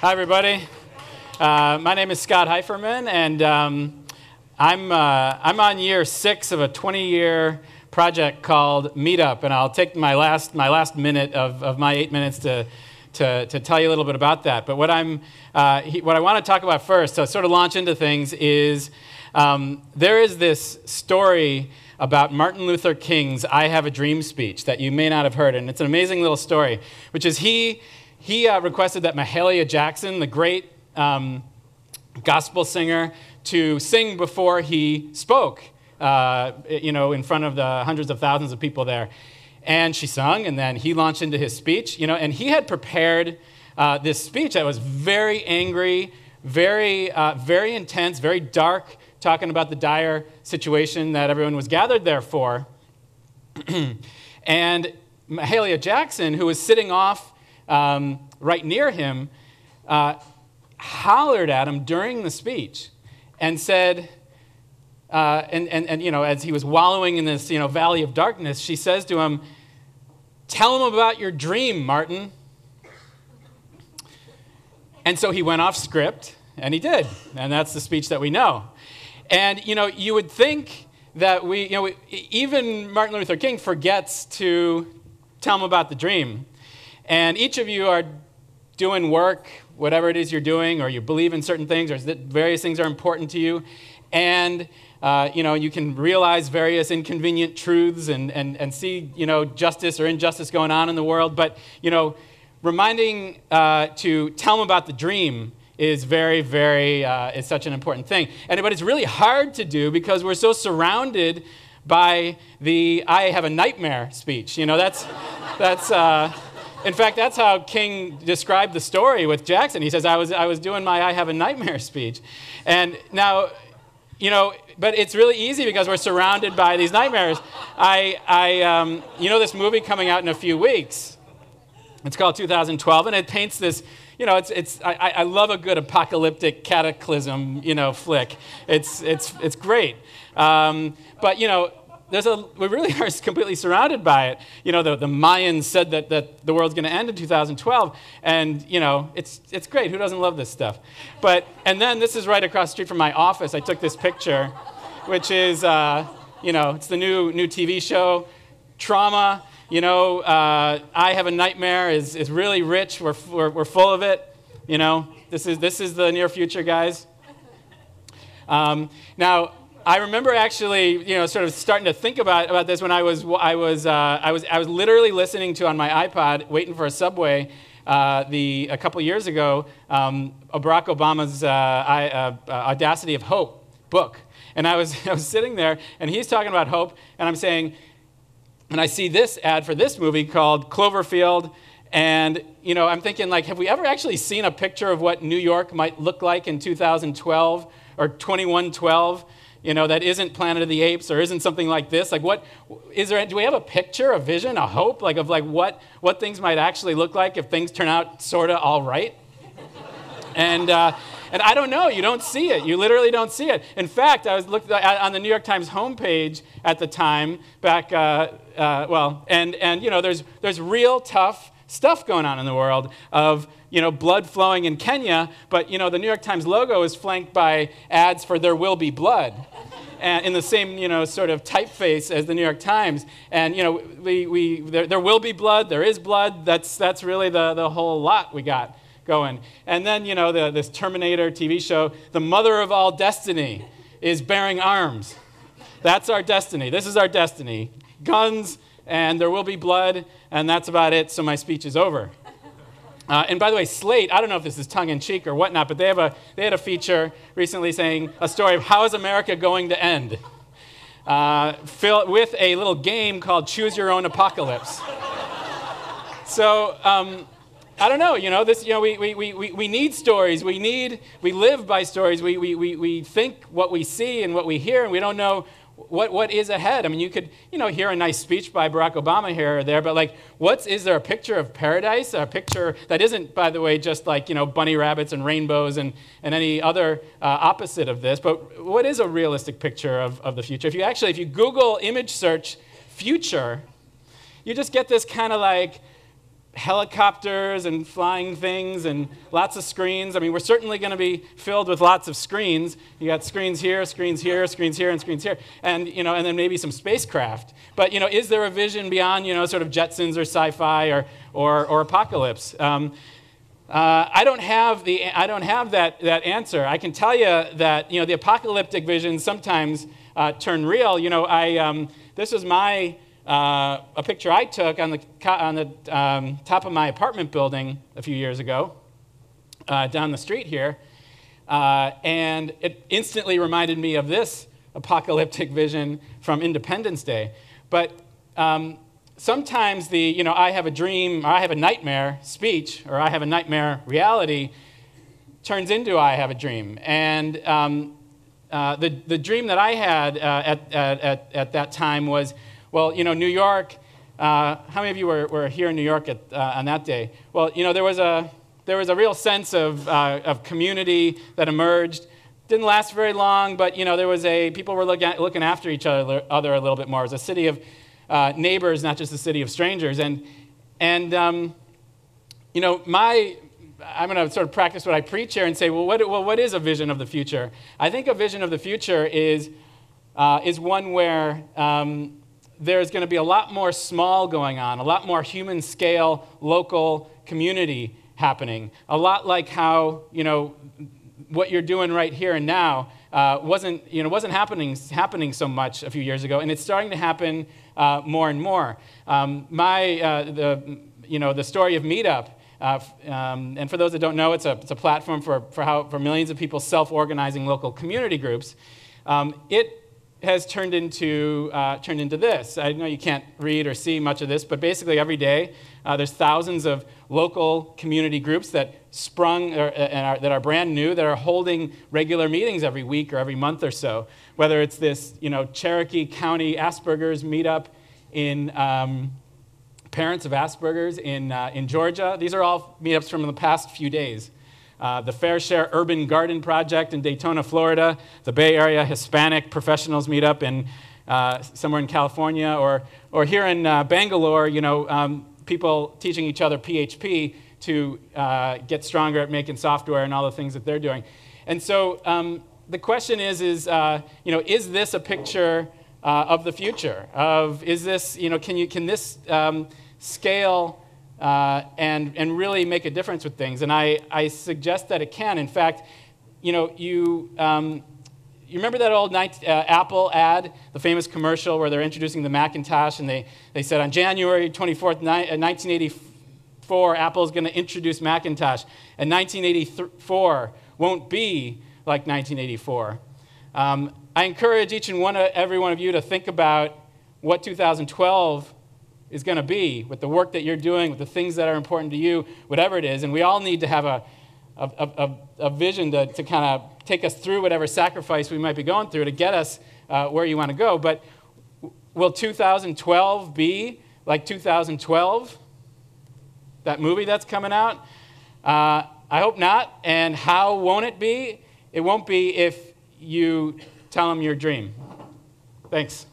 Hi, everybody. My name is Scott Heiferman, and I'm on year 6 of a 20-year project called Meetup, and I'll take my last minute of my 8 minutes to tell you a little bit about that. But what I want to talk about first, to sort of launch into things, is there is this story about Martin Luther King's "I Have a Dream" speech that you may not have heard, and it's an amazing little story, which is he requested that Mahalia Jackson, the great gospel singer, to sing before he spoke, in front of the hundreds of thousands of people there. And she sung, and then he launched into his speech, and he had prepared this speech that was very angry, very intense, very dark, talking about the dire situation that everyone was gathered there for. And Mahalia Jackson, who was sitting off right near him, hollered at him during the speech and said, as he was wallowing in this valley of darkness, she says to him, "Tell him about your dream, Martin." And so he went off script, and he did, and that's the speech that we know. And you would think that even Martin Luther King forgets to tell him about the dream. And each of you are doing work, whatever it is you're doing, or you believe in certain things, or various things are important to you, and you can realize various inconvenient truths and see justice or injustice going on in the world. But reminding to tell them about the dream is is such an important thing. But it's really hard to do because we're so surrounded by the "I have a nightmare" speech. In fact, that's how King described the story with Jackson. He says, I was doing my "I have a nightmare" speech. And now, but it's really easy because we're surrounded by these nightmares. This movie coming out in a few weeks. It's called 2012, and it paints this, I love a good apocalyptic cataclysm, flick. It's great. But, we really are completely surrounded by it. The Mayans said that the world's going to end in 2012, and it's great. Who doesn't love this stuff? And then this is right across the street from my office. I took this picture, which is it's the new TV show, Trauma. I Have a Nightmare is really rich. We're full of it. This is the near future, guys. Now, I remember actually, sort of starting to think about this when I was literally listening to on my iPod, waiting for a subway, a couple years ago, Barack Obama's Audacity of Hope book, and I was sitting there, and he's talking about hope, and I'm saying, and I see this ad for this movie called Cloverfield, and I'm thinking, have we ever actually seen a picture of what New York might look like in 2012 or 2112? That isn't Planet of the Apes or isn't something like this. What is there? Do we have a picture, a vision, a hope, of what things might actually look like if things turn out sort of all right? And I don't know. You don't see it. You literally don't see it. In fact, I was looking on the New York Times homepage at the time back. There's real tough stuff going on in the world of blood flowing in Kenya, but the New York Times logo is flanked by ads for "There Will Be Blood," and in the same sort of typeface as the New York Times. And there will be blood. There is blood. That's really the whole lot we got going. And then this Terminator TV show, "The Mother of All Destiny is bearing arms." That's our destiny. This is our destiny. Guns, and there will be blood, and that's about it. So my speech is over. And by the way, Slate, I don't know if this is tongue-in-cheek or whatnot, but they had a feature recently saying a story of how is America going to end, with a little game called Choose Your Own Apocalypse. So I don't know. We need stories. We live by stories. We think what we see and what we hear, and we don't know what is ahead. I mean, you could, hear a nice speech by Barack Obama here or there, but is there a picture of paradise? A picture that isn't, by the way, just bunny rabbits and rainbows and any other opposite of this, but what is a realistic picture of the future? If you Google image search future, you just get this kind of helicopters and flying things and lots of screens. I mean, we're certainly going to be filled with lots of screens. You got screens here, screens here, screens here, and screens here, and and then maybe some spacecraft. But is there a vision beyond sort of Jetsons or sci-fi or apocalypse? I don't have that answer. I can tell you that the apocalyptic visions sometimes turn real. This was a picture I took on the top of my apartment building a few years ago, down the street here, and it instantly reminded me of this apocalyptic vision from Independence Day. But sometimes the I have a dream, or I have a nightmare speech, or I have a nightmare reality turns into I have a dream. And the dream that I had at that time was, well, New York. How many of you were here in New York on that day? Well, there was a real sense of community that emerged. Didn't last very long, but there was people were looking after each other a little bit more. It was a city of neighbors, not just a city of strangers. And I'm going to sort of practice what I preach here and say, well, what is a vision of the future? I think a vision of the future is one where there's going to be a lot more small going on, a lot more human scale, local community happening. A lot like how, what you're doing right here and now wasn't happening so much a few years ago, and it's starting to happen more and more. The story of Meetup, and for those that don't know, it's a platform for millions of people self-organizing local community groups. It has turned into this. I know you can't read or see much of this, but basically every day there's thousands of local community groups that sprung that are brand new, that are holding regular meetings every week or every month or so. Whether it's this Cherokee County Asperger's meetup in parents of Asperger's in Georgia. These are all meetups from the past few days. The Fair Share Urban Garden Project in Daytona, Florida, the Bay Area Hispanic Professionals Meetup in somewhere in California, or here in Bangalore, people teaching each other PHP to get stronger at making software and all the things that they're doing. And so the question is this a picture of the future? Is this, can this scale and really make a difference with things? And I suggest that it can. In fact, you remember that old Apple ad, the famous commercial where they're introducing the Macintosh, and they said on January 24th, 1984, Apple's going to introduce Macintosh, and 1984 won't be like 1984. I encourage every one of you to think about what 2012 is going to be, with the work that you're doing, with the things that are important to you, whatever it is. And we all need to have a vision to kind of take us through whatever sacrifice we might be going through to get us where you want to go. But will 2012 be like 2012? That movie that's coming out? I hope not. And how won't it be? It won't be if you tell them your dream. Thanks.